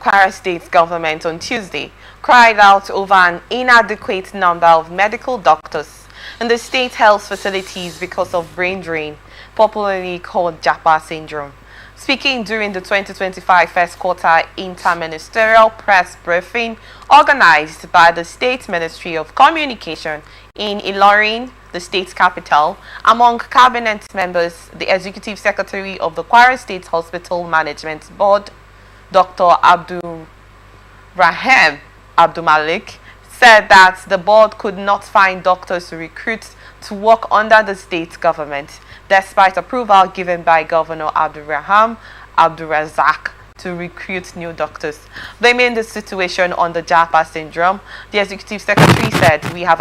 Kwara State Government on Tuesday cried out over an inadequate number of medical doctors in the state health facilities because of brain drain, popularly called Japa syndrome. Speaking during the 2025 first quarter interministerial press briefing organized by the State Ministry of Communication in Ilorin, the state capital, among cabinet members, the Executive Secretary of the Kwara State Hospital Management Board, Dr. Rahim Abdulmalik, said that the board could not find doctors to recruit to work under the state government, despite approval given by Governor Abdulrahman Abdulrazak to recruit new doctors. Blaming the situation on the Japa syndrome, the Executive Secretary said, We have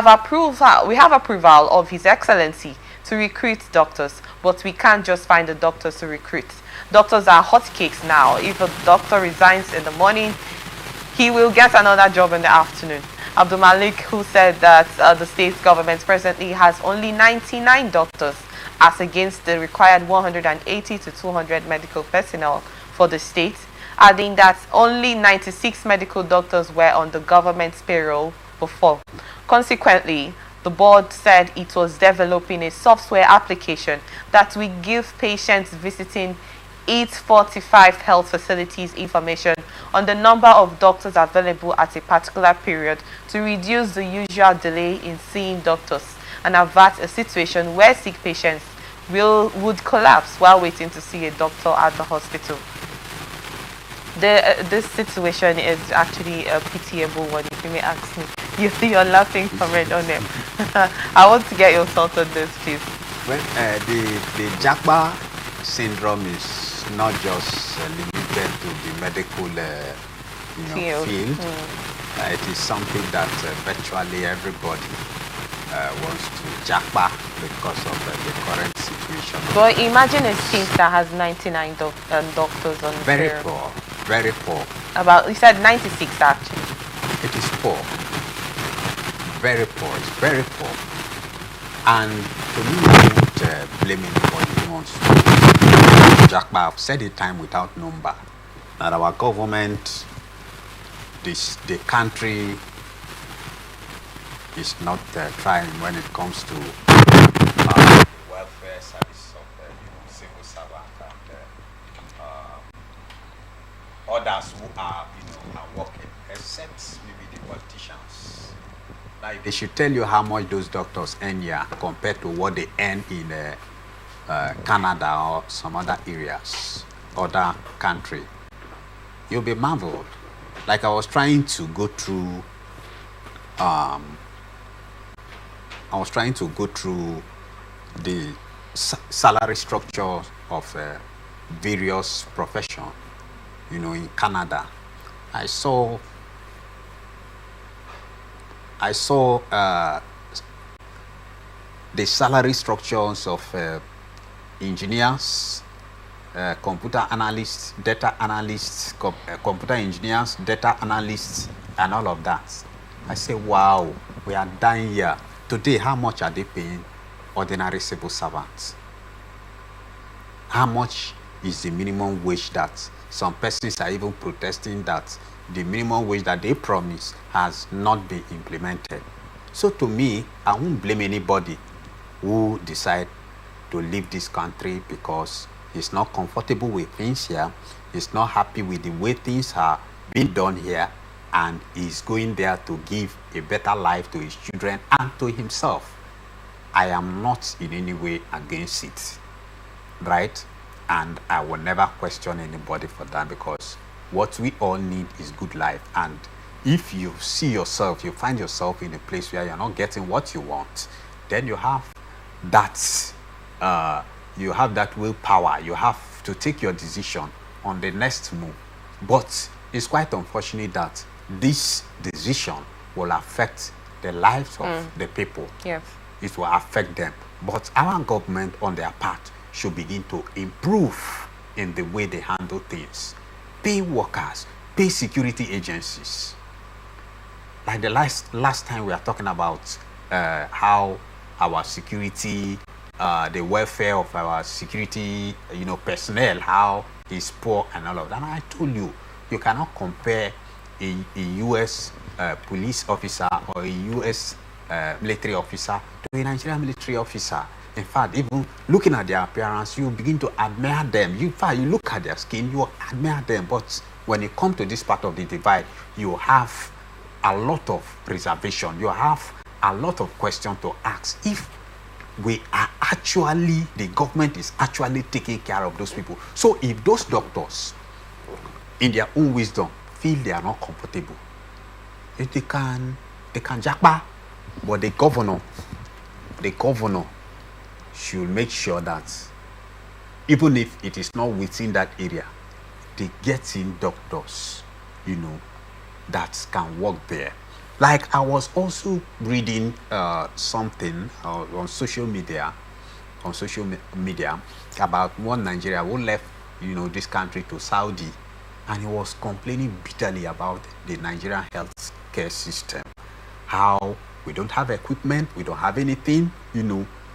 approval of His Excellency to recruit doctors, but we can't just find the doctors to recruit. Doctors are hotcakes now. If a doctor resigns in the morning, he will get another job in the afternoon. Abdul Malik, who said that the state government presently has only 99 doctors as against the required 180 to 200 medical personnel for the state, adding that only 96 medical doctors were on the government's payroll before. Consequently, the board said it was developing a software application that will give patients visiting 845 health facilities information on the number of doctors available at a particular period to reduce the usual delay in seeing doctors and avert a situation where sick patients would collapse while waiting to see a doctor at the hospital. This situation is actually a pitiable one, if you may ask me. You're laughing from it on them. I want to get your thoughts on this, please. Well, the Japa syndrome is not just limited to the medical field. It is something that virtually everybody wants to Japa because of the current situation. But imagine a state that has 99 doctors on the Very payroll. poor, very poor. About, you said 96 actually. It is poor. Very poor. It's very poor. And to me, I won't blame anybody who wants to Japa. I've said it time without number that our government, the country is not trying when it comes to welfare service of civil servant and others who are working, except maybe the politicians. Like they should tell you how much those doctors earn here compared to what they earn in Canada or some other areas, other country. You'll be marveled. Like I was trying to go through the salary structure of various professions, in Canada. I saw the salary structures of engineers, computer analysts, data analysts, computer engineers, data analysts, and all of that. I say, wow, we are dying here. Today, how much are they paying ordinary civil servants? How much is the minimum wage that some persons are even protesting that the minimum wage that they promised has not been implemented? So to me, I won't blame anybody who decide to leave this country because he's not comfortable with things here, he's not happy with the way things are being done here, and he's going there to give a better life to his children and to himself. I am not in any way against it, right? And I will never question anybody for that, because what we all need is good life. And if you see yourself, you find yourself in a place where you're not getting what you want, then you have that willpower. You have to take your decision on the next move. But it's quite unfortunate that this decision will affect the lives of the people. Yes. It will affect them. But our government, on their part, should begin to improve in the way they handle things. Pay workers, pay security agencies. Like the last time we are talking about how our security, the welfare of our security, personnel, how is poor and all of that. And I told you, you cannot compare a U.S. Police officer or a U.S. Military officer to a Nigerian military officer. In fact, even looking at their appearance, you begin to admire them. In fact, you look at their skin, you admire them. But when you come to this part of the divide, you have a lot of reservation. You have a lot of questions to ask. If we are actually, the government is actually taking care of those people. So if those doctors, in their own wisdom, feel they are not comfortable, if they can japa, but the governor should make sure that even if it is not within that area, they get in doctors, that can work there. Like I was also reading something on social media about one Nigerian who left, this country to Saudi, and he was complaining bitterly about the Nigerian health care system, how we don't have equipment, we don't have anything,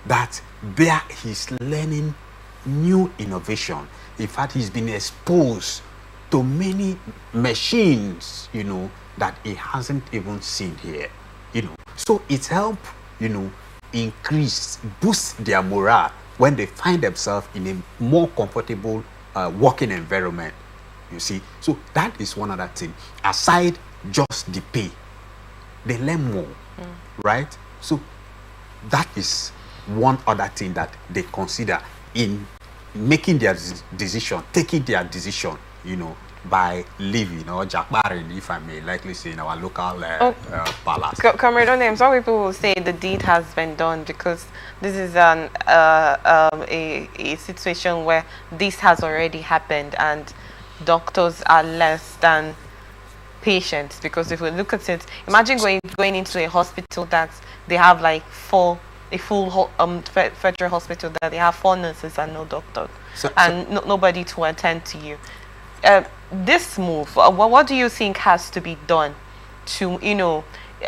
that there he's learning new innovation. In fact, he's been exposed to many machines, that he hasn't even seen here, So it helps, boost their morale when they find themselves in a more comfortable working environment, you see. So that is one other thing. Aside just the pay, they learn more, right? So that is one other thing that they consider in making their decision, taking their decision, by living or japaring, if I may likely say, in our local palace. Comrade Onem, some people will say the deed has been done because this is a situation where this has already happened and doctors are less than patients. Because if we look at it, imagine going into a hospital that they have like a full federal hospital that they have 4 nurses and no doctor, nobody to attend to you. This move, what do you think has to be done to,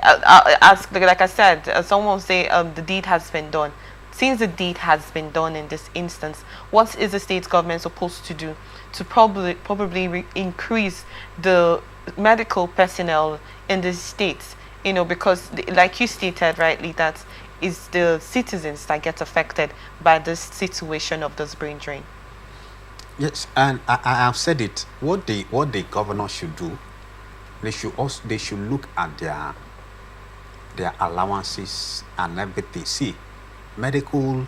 as like I said, someone will say the deed has been done. Since the deed has been done in this instance, what is the state government supposed to do to probably increase the medical personnel in the states? Because like you stated rightly, that is the citizens that get affected by this situation of this brain drain. Yes, and I have said it. What the governor should do, they should look at their allowances and everything. See, medical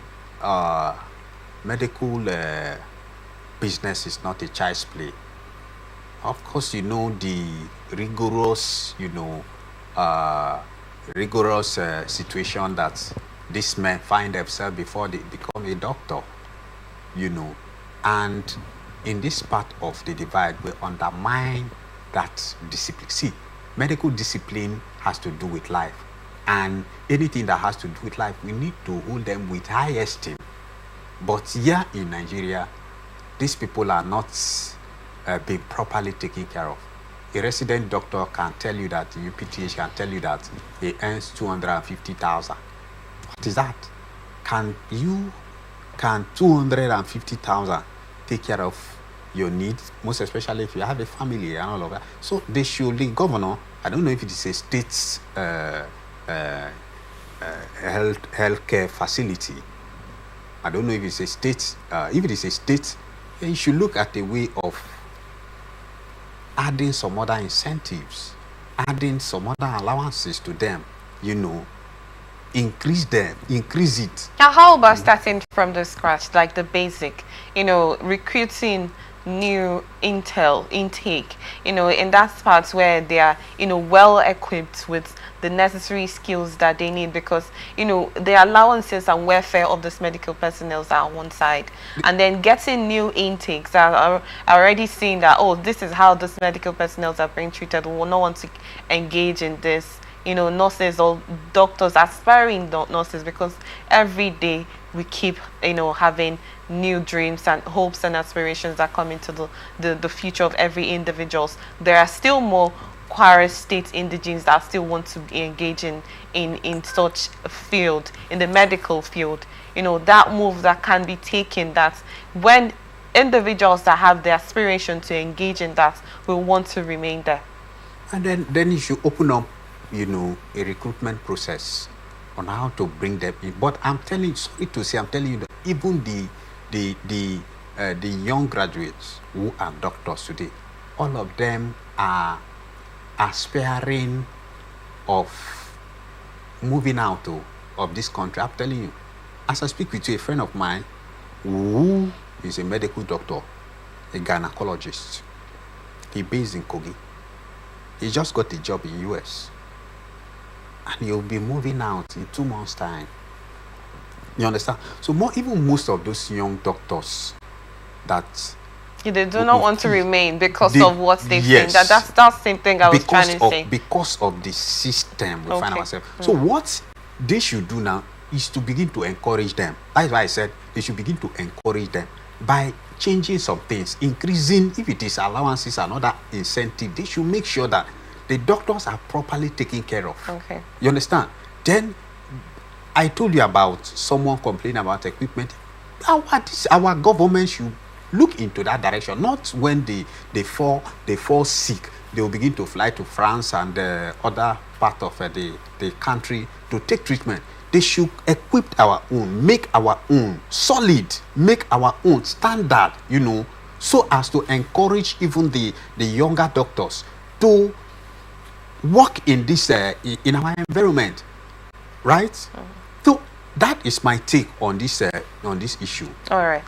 business is not a child's play. Of course, the rigorous, situation that these men find themselves before they become a doctor, And in this part of the divide, we undermine that discipline. See, medical discipline has to do with life. And anything that has to do with life, we need to hold them with high esteem. But here in Nigeria, these people are not being properly taken care of. A resident doctor can tell you that, UPTH can tell you that he earns 250,000. What is that? Can 250,000 take care of your needs, most especially if you have a family and all of that? So they should, the governor, I don't know if it is a state's healthcare facility. I don't know if it's a state. If it is a state, you should look at the way of adding some other incentives, adding some other allowances to them, increase it. Now, how about starting from the scratch, like the basic, recruiting new intake, in that part where they are, well equipped with the necessary skills that they need, because, the allowances and welfare of this medical personnel are on one side, and then getting new intakes that are already seeing that, oh, this is how this medical personnel are being treated. We will not want to engage in this. Nurses or doctors, aspiring nurses, because every day we keep, having new dreams and hopes and aspirations that come into the future of every individuals. There are still more Kwara State indigenes that still want to engage in such a field, in the medical field. That move that can be taken, that when individuals that have the aspiration to engage in that will want to remain there. And then you should open up, you know, a recruitment process on how to bring them in. But I'm telling you, sorry to say, I'm telling you that even the young graduates who are doctors today, all of them are aspiring of moving out of this country. I'm telling you, as I speak with you, a friend of mine who is a medical doctor, a gynecologist, he based in Kogi. He just got a job in US, and he'll be moving out in 2 months' time. You understand? So even most of those young doctors that they do not want to remain because of what they've seen. That's the same thing I was trying to say. Because of the system we find ourselves. So what they should do now is to begin to encourage them. That's why I said they should begin to encourage them by changing some things, increasing, if it is allowances and other incentive. They should make sure that the doctors are properly taken care of. Okay. You understand? Then I told you about someone complaining about equipment. Our government should look into that direction. Not when they fall sick, they will begin to fly to France and other part of the country to take treatment. They should equip our own, make our own solid, make our own standard, you know, so as to encourage even the younger doctors to work in this in our environment, right? So that is my take on this issue. All right.